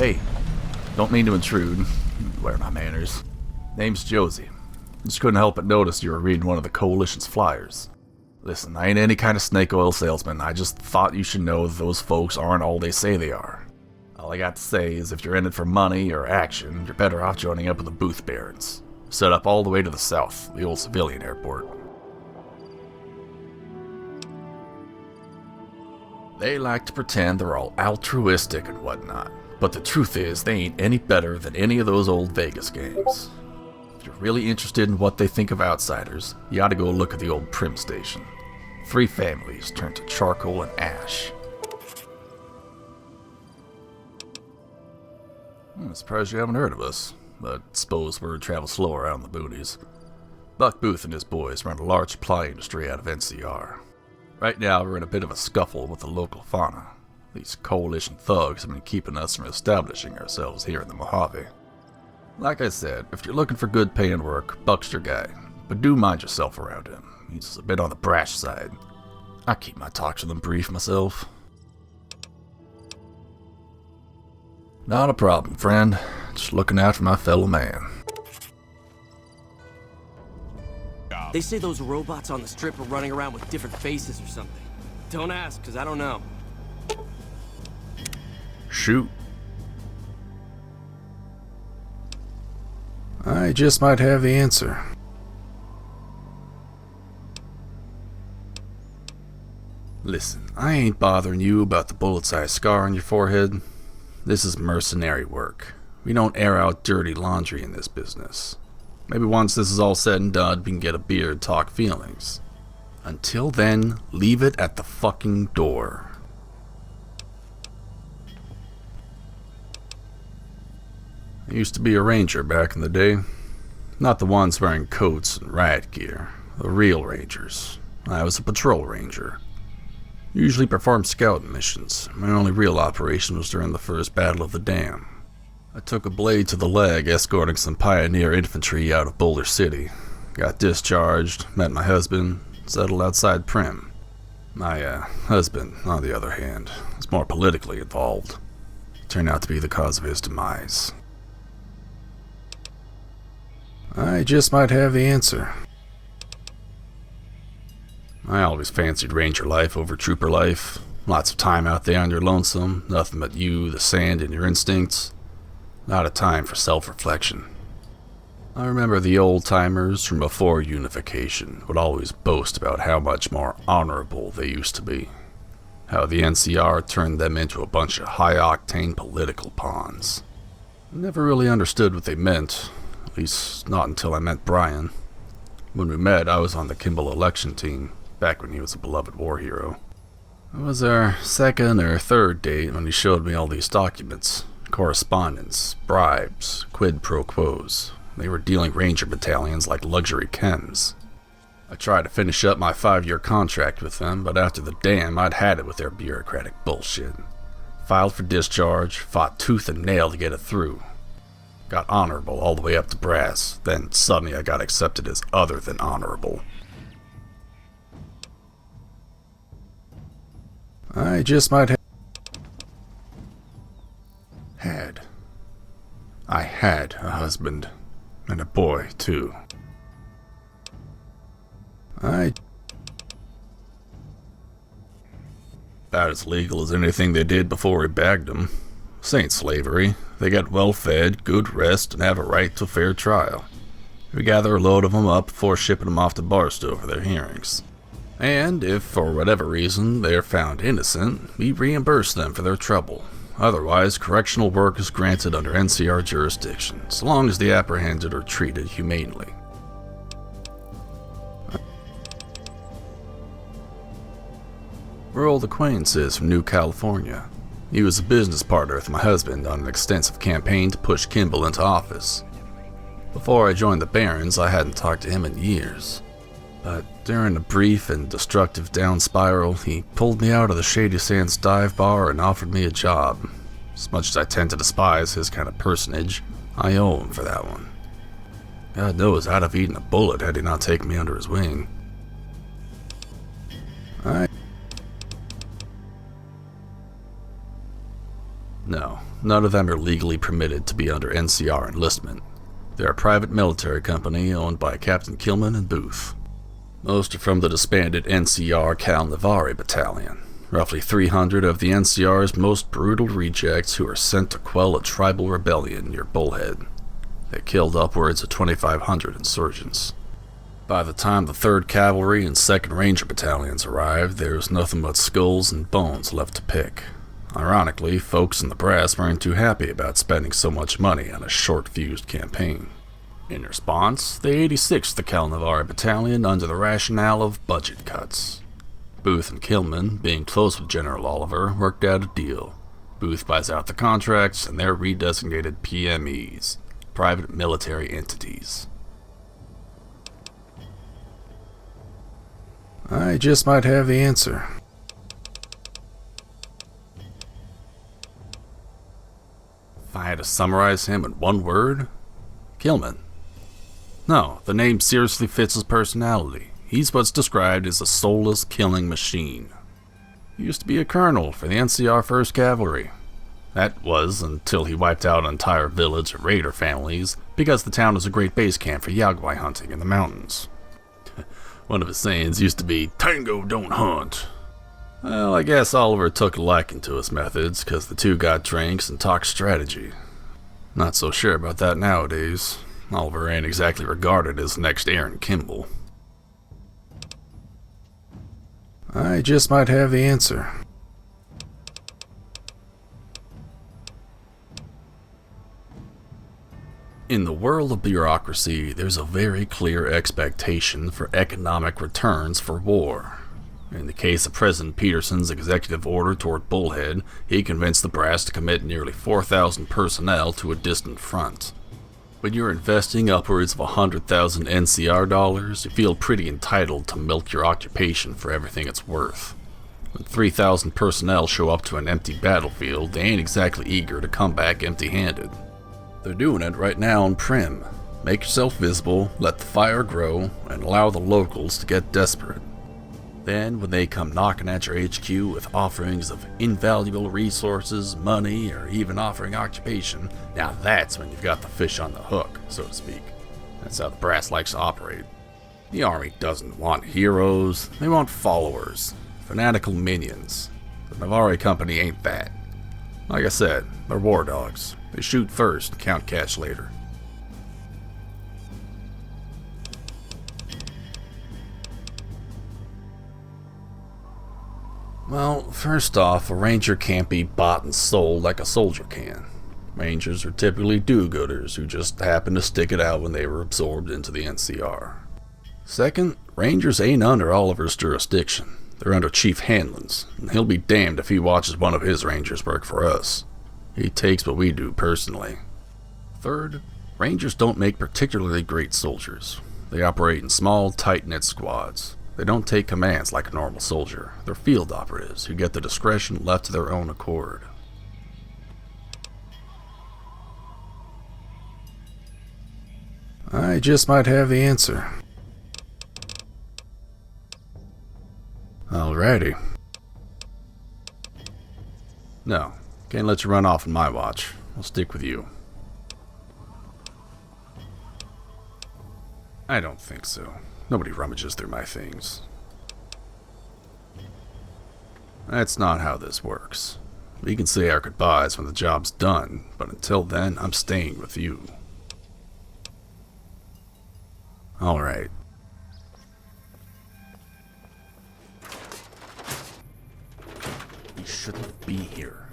Hey, don't mean to intrude. Where are my manners? Name's Josey. Just couldn't help but notice you were reading one of the Coalition's flyers. Listen, I ain't any kind of snake oil salesman. I just thought you should know that those folks aren't all they say they are. All I got to say is if you're in it for money or action, you're better off joining up with the Booth Barons. Set up all the way to the south, the old civilian airport. They like to pretend they're all altruistic and whatnot, but the truth is they ain't any better than any of those old Vegas gangs. If you're really interested in what they think of outsiders, you ought to go look at the old Prim Station. 3 families turned to charcoal and ash. I'm surprised you haven't heard of us, but suppose word travels slow around the boonies. Buck Booth and his boys run a large supply industry out of NCR. Right now we're in a bit of a scuffle with the local fauna. These Coalition thugs have been keeping us from establishing ourselves here in the Mojave. Like I said, if you're looking for good paying work, Buck's your guy, but do mind yourself around him. He's a bit on the brash side. I keep my talks with him brief myself. Not a problem, friend. Just looking out for my fellow man. They say those robots on the strip are running around with different faces or something. Don't ask, because I don't know. Shoot. I just might have the answer. Listen, I ain't bothering you about the bullet-sized scar on your forehead. This is mercenary work. We don't air out dirty laundry in this business. Maybe once this is all said and done, we can get a beer and talk feelings. Until then, leave it at the fucking door. I used to be a ranger back in the day. Not the ones wearing coats and riot gear. The real rangers. I was a patrol ranger. Usually performed scouting missions. My only real operation was during the first Battle of the Dam. I took a blade to the leg escorting some pioneer infantry out of Boulder City. Got discharged, met my husband, settled outside Prim. My husband, on the other hand, was more politically involved. Turned out to be the cause of his demise. I just might have the answer. I always fancied ranger life over trooper life. Lots of time out there on your lonesome, nothing but you, the sand, and your instincts. Not a time for self-reflection. I remember the old-timers from before unification would always boast about how much more honorable they used to be. How the NCR turned them into a bunch of high-octane political pawns. I never really understood what they meant, at least not until I met Brian. When we met, I was on the Kimball election team, back when he was a beloved war hero. It was our second or third date when he showed me all these documents. Correspondence, bribes, quid pro quos. They were dealing ranger battalions like luxury chems. I tried to finish up my 5-year contract with them, but after the dam, I'd had it with their bureaucratic bullshit. Filed for discharge, fought tooth and nail to get it through. Got honorable all the way up to brass, then suddenly I got accepted as other than honorable. I just might have... I had a husband, and a boy, too. About as legal as anything they did before we bagged them. This ain't slavery. They get well-fed, good rest, and have a right to a fair trial. We gather a load of them up before shipping them off to Barstow for their hearings. And if, for whatever reason, they're found innocent, we reimburse them for their trouble. Otherwise, correctional work is granted under NCR jurisdiction, so long as the apprehended are treated humanely. We're old acquaintances from New California. He was a business partner with my husband on an extensive campaign to push Kimball into office. Before I joined the Barons, I hadn't talked to him in years. But during a brief and destructive down spiral, he pulled me out of the Shady Sands dive bar and offered me a job. As much as I tend to despise his kind of personage, I owe him for that one. God knows I'd have eaten a bullet had he not taken me under his wing. No, none of them are legally permitted to be under NCR enlistment. They're a private military company owned by Captain Kilman and Booth. Most are from the disbanded NCR Calnavari Battalion, roughly 300 of the NCR's most brutal rejects who are sent to quell a tribal rebellion near Bullhead. They killed upwards of 2,500 insurgents. By the time the 3rd Cavalry and 2nd Ranger Battalions arrived, there was nothing but skulls and bones left to pick. Ironically, folks in the brass weren't too happy about spending so much money on a short-fused campaign. In response, they 86th the Calnavari Battalion under the rationale of budget cuts. Booth and Kilman, being close with General Oliver, worked out a deal. Booth buys out the contracts, and they're redesignated PMEs, private military entities. I just might have the answer. If I had to summarize him in one word, Kilman. No, the name seriously fits his personality. He's what's described as a soulless killing machine. He used to be a colonel for the NCR 1st Cavalry. That was until he wiped out an entire village of raider families because the town was a great base camp for Yagwai hunting in the mountains. One of his sayings used to be, "Tango don't hunt." Well, I guess Oliver took a liking to his methods because the two got drinks and talked strategy. Not so sure about that nowadays. Oliver ain't exactly regarded as the next Aaron Kimball. I just might have the answer. In the world of bureaucracy, there's a very clear expectation for economic returns for war. In the case of President Peterson's executive order toward Bullhead, he convinced the brass to commit nearly 4,000 personnel to a distant front. When you're investing upwards of 100,000 NCR dollars, you feel pretty entitled to milk your occupation for everything it's worth. When 3,000 personnel show up to an empty battlefield, they ain't exactly eager to come back empty-handed. They're doing it right now in Prim. Make yourself visible, let the fire grow, and allow the locals to get desperate. Then, when they come knocking at your HQ with offerings of invaluable resources, money, or even offering occupation, now that's when you've got the fish on the hook, so to speak. That's how the brass likes to operate. The army doesn't want heroes, they want followers, fanatical minions. The Navari Company ain't that. Like I said, they're war dogs. They shoot first, count cash later. Well, first off, a ranger can't be bought and sold like a soldier can. Rangers are typically do-gooders who just happen to stick it out when they were absorbed into the NCR. Second, rangers ain't under Oliver's jurisdiction. They're under Chief Hanlon's, and he'll be damned if he watches one of his rangers work for us. He takes what we do personally. Third, rangers don't make particularly great soldiers. They operate in small, tight-knit squads. They don't take commands like a normal soldier. They're field operatives who get the discretion left to their own accord. I just might have the answer. Alrighty. No, can't let you run off on my watch. I'll stick with you. I don't think so. Nobody rummages through my things. That's not how this works. We can say our goodbyes when the job's done, but until then, I'm staying with you. Alright. We shouldn't be here.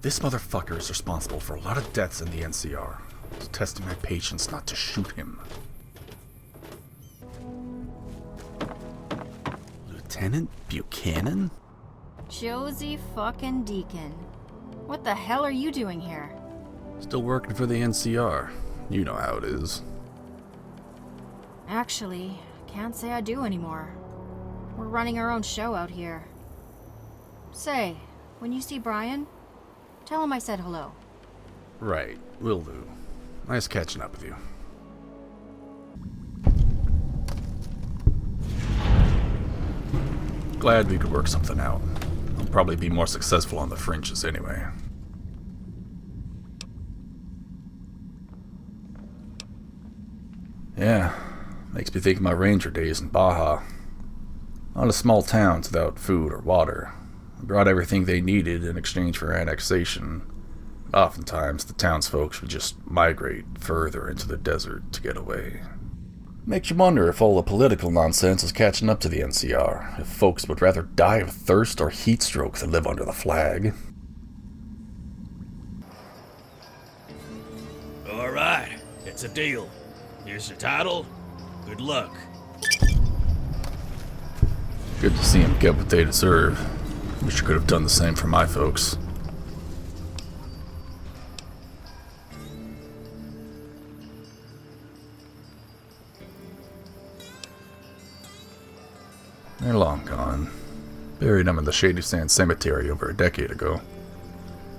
This motherfucker is responsible for a lot of deaths in the NCR. It's testing my patience not to shoot him. Lieutenant Buchanan? Josey fucking Deacon. What the hell are you doing here? Still working for the NCR. You know how it is. Actually, can't say I do anymore. We're running our own show out here. Say, when you see Brian, tell him I said hello. Right, will do. Nice catching up with you. Glad we could work something out. I'll probably be more successful on the fringes anyway. Yeah, makes me think of my ranger days in Baja. A lot of small towns without food or water. They brought everything they needed in exchange for annexation. Oftentimes, the townsfolk would just migrate further into the desert to get away. Makes you wonder if all the political nonsense is catching up to the NCR, if folks would rather die of thirst or heat stroke than live under the flag. Alright, it's a deal. Here's your title. Good luck. Good to see them get what they deserve. Wish you could have done the same for my folks. They're long gone. Buried them in the Shady Sand Cemetery over a decade ago.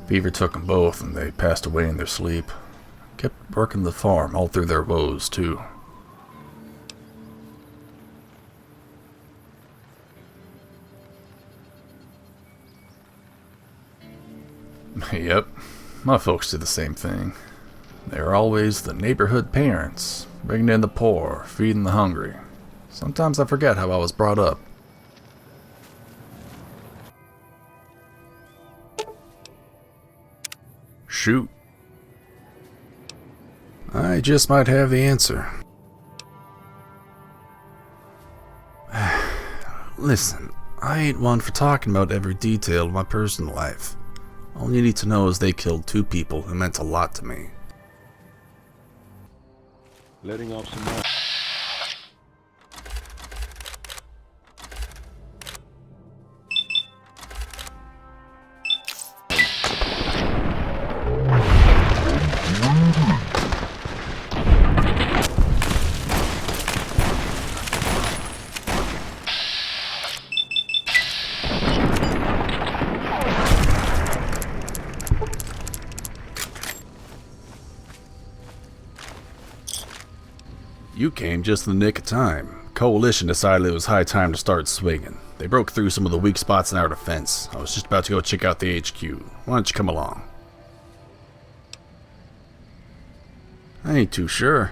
Fever took them both and they passed away in their sleep. Kept working the farm all through their woes, too. Yep, my folks did the same thing. They were always the neighborhood parents, bringing in the poor, feeding the hungry. Sometimes I forget how I was brought up. Shoot. I just might have the answer. Listen, I ain't one for talking about every detail of my personal life. All you need to know is they killed 2 people who meant a lot to me. Letting off some more. You came just in the nick of time. Coalition decided it was high time to start swinging. They broke through some of the weak spots in our defense. I was just about to go check out the HQ. Why don't you come along? I ain't too sure.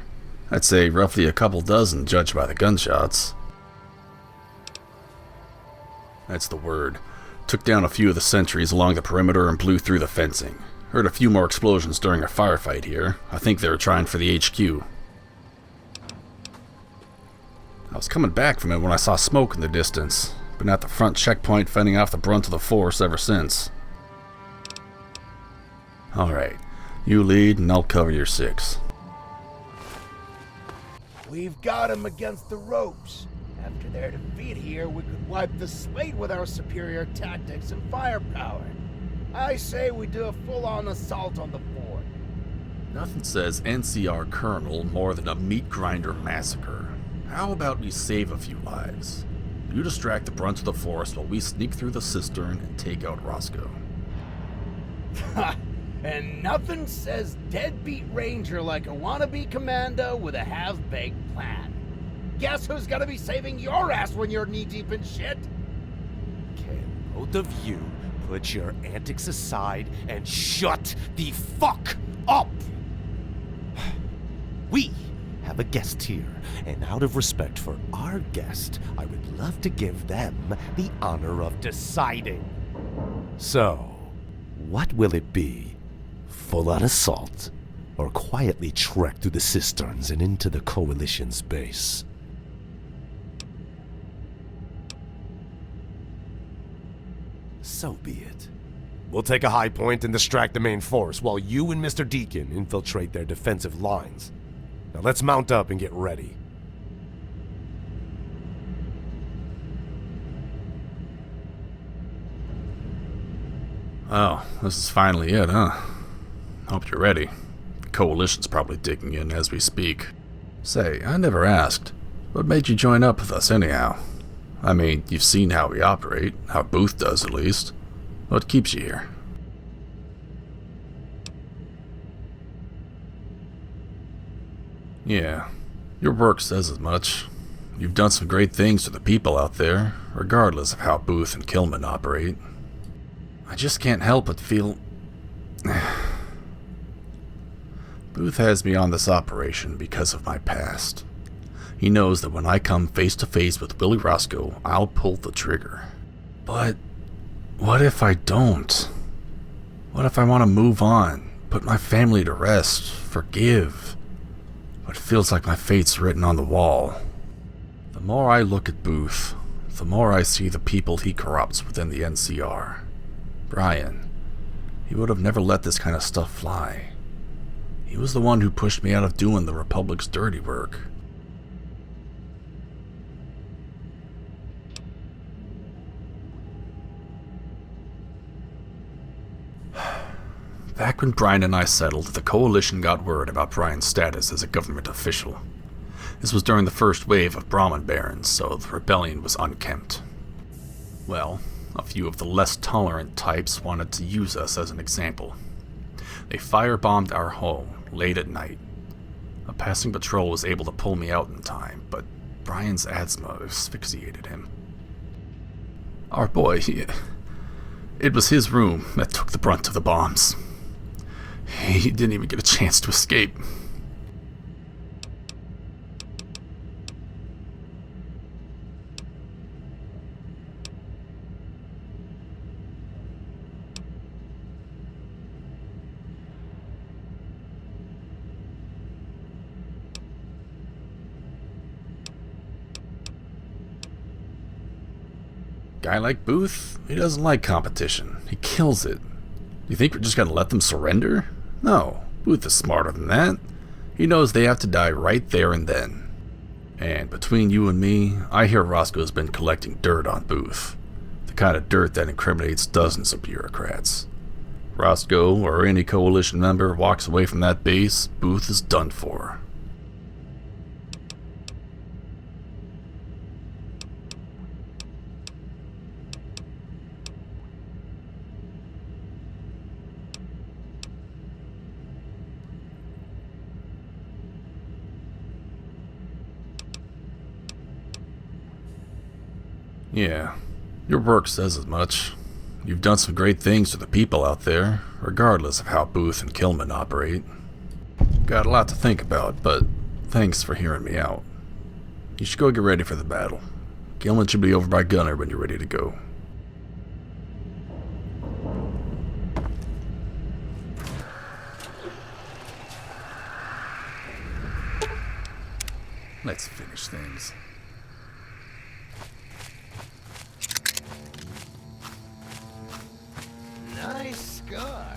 I'd say roughly a couple dozen, judged by the gunshots. That's the word. Took down a few of the sentries along the perimeter and blew through the fencing. Heard a few more explosions during a firefight here. I think they were trying for the HQ. I was coming back from it when I saw smoke in the distance. Been at the front checkpoint fending off the brunt of the force ever since. Alright, you lead and I'll cover your 6. We've got him against the ropes. After their defeat here, we could wipe the slate with our superior tactics and firepower. I say we do a full-on assault on the fort. Nothing says NCR Colonel more than a meat grinder massacre. How about we save a few lives? You distract the brunt of the force while we sneak through the cistern and take out Roscoe. And nothing says deadbeat ranger like a wannabe commando with a half-baked plan. Guess who's gonna be saving your ass when you're knee-deep in shit? Can both of you put your antics aside and shut the fuck up? We have a guest here, and out of respect for our guest, I would love to give them the honor of deciding. So, what will it be? Full-on assault, or quietly trek through the cisterns and into the Coalition's base? So be it. We'll take a high point and distract the main force, while you and Mr. Deacon infiltrate their defensive lines. Now let's mount up and get ready. Oh, this is finally it, huh? Hope you're ready. The Coalition's probably digging in as we speak. Say, I never asked. What made you join up with us anyhow? I mean, you've seen how we operate, how Booth does at least. What keeps you here? Yeah, your work says as much. You've done some great things for the people out there, regardless of how Booth and Kilman operate. I just can't help but feel... Booth has me on this operation because of my past. He knows that when I come face to face with Willie Roscoe, I'll pull the trigger. But what if I don't? What if I want to move on, put my family to rest, forgive? But it feels like my fate's written on the wall. The more I look at Booth, the more I see the people he corrupts within the NCR. Brian, he would have never let this kind of stuff fly. He was the one who pushed me out of doing the Republic's dirty work. Back when Brian and I settled, the Coalition got word about Brian's status as a government official. This was during the first wave of Brahmin barons, so the rebellion was unkempt. Well, a few of the less tolerant types wanted to use us as an example. They firebombed our home late at night. A passing patrol was able to pull me out in time, but Brian's asthma asphyxiated him. Our boy, it was his room that took the brunt of the bombs. He didn't even get a chance to escape. Guy like Booth, he doesn't like competition. He kills it. Do you think we're just gonna let them surrender? No, Booth is smarter than that. He knows they have to die right there and then. And between you and me, I hear Roscoe's been collecting dirt on Booth. The kind of dirt that incriminates dozens of bureaucrats. Roscoe, or any Coalition member, walks away from that base, Booth is done for. Yeah, your work says as much. You've done some great things for the people out there, regardless of how Booth and Kilman operate. Got a lot to think about, but thanks for hearing me out. You should go get ready for the battle. Kilman should be over by Gunner when you're ready to go. Let's finish things. Nice scar.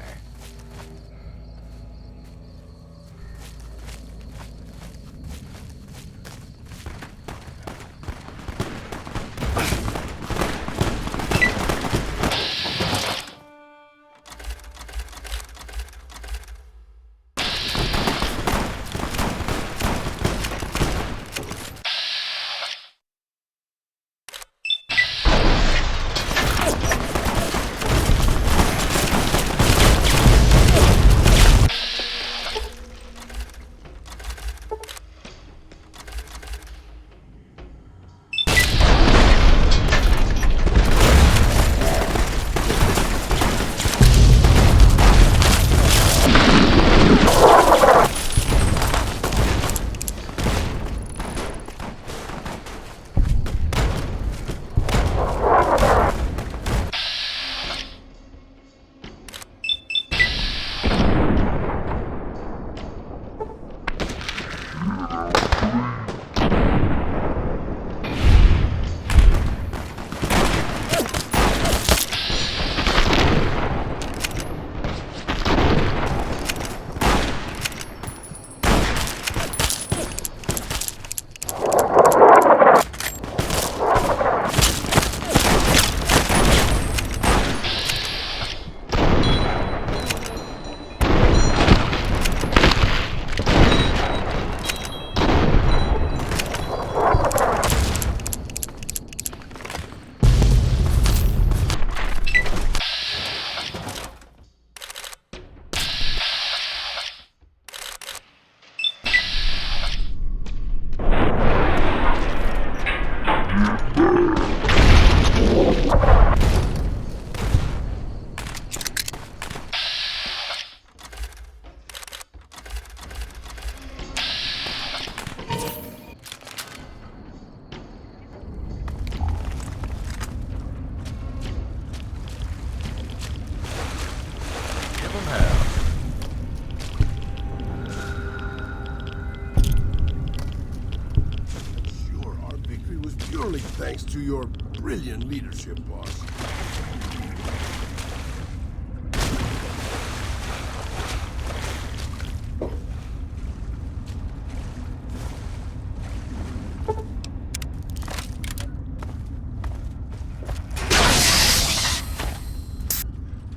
Surely thanks to your brilliant leadership, boss.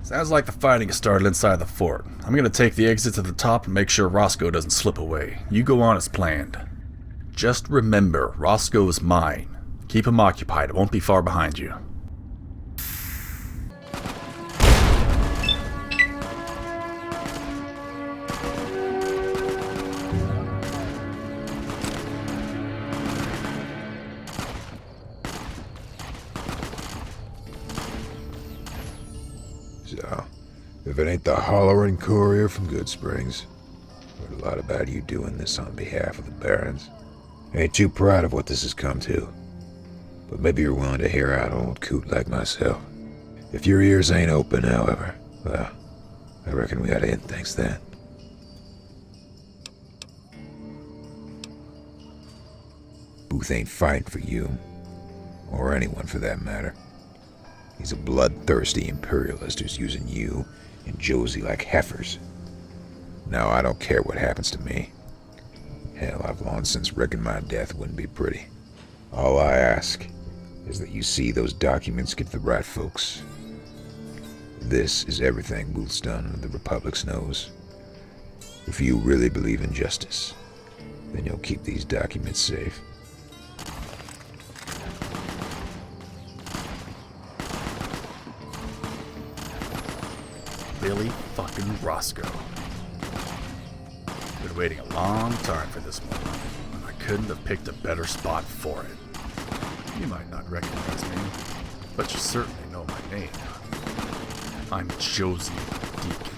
Sounds like the fighting has started inside the fort. I'm gonna take the exits at the top and make sure Roscoe doesn't slip away. You go on as planned. Just remember, Roscoe is mine. Keep him occupied, it won't be far behind you. So, if it ain't the hollering courier from Good Springs, heard a lot about you doing this on behalf of the Barons. Ain't too proud of what this has come to, but maybe you're willing to hear out an old coot like myself. If your ears ain't open, however, well, I reckon we ought to end things then. Booth ain't fighting for you, or anyone for that matter. He's a bloodthirsty imperialist who's using you and Josey like heifers. Now, I don't care what happens to me. Hell, I've long since reckoned my death wouldn't be pretty. All I ask is that you see those documents get to the right folks. This is everything Booth's done under the Republic's nose. If you really believe in justice, then you'll keep these documents safe. Billy fucking Roscoe. Been waiting a long time for this moment, and I couldn't have picked a better spot for it. You might not recognize me, but you certainly know my name. I'm Josey Deacon,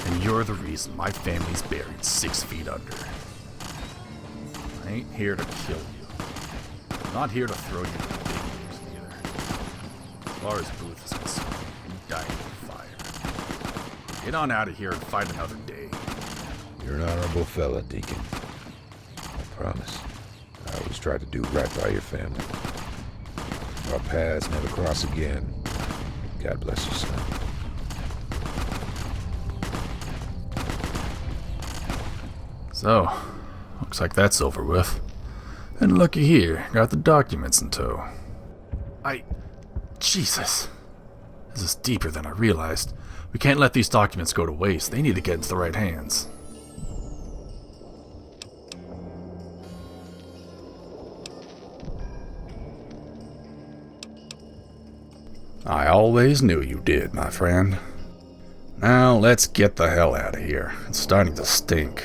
and you're the reason my family's buried 6 feet under. I ain't here to kill you. I'm not here to throw you in the big leagues either. As far as Booth is concerned, you died in fire. Get on out of here and fight another day. You're an honorable fella, Deacon. I promise. I always tried to do right by your family. Our paths never cross again. God bless you, son. So, looks like that's over with. And looky here, got the documents in tow. Jesus. This is deeper than I realized. We can't let these documents go to waste. They need to get into the right hands. I always knew you did, my friend. Now let's get the hell out of here. It's starting to stink.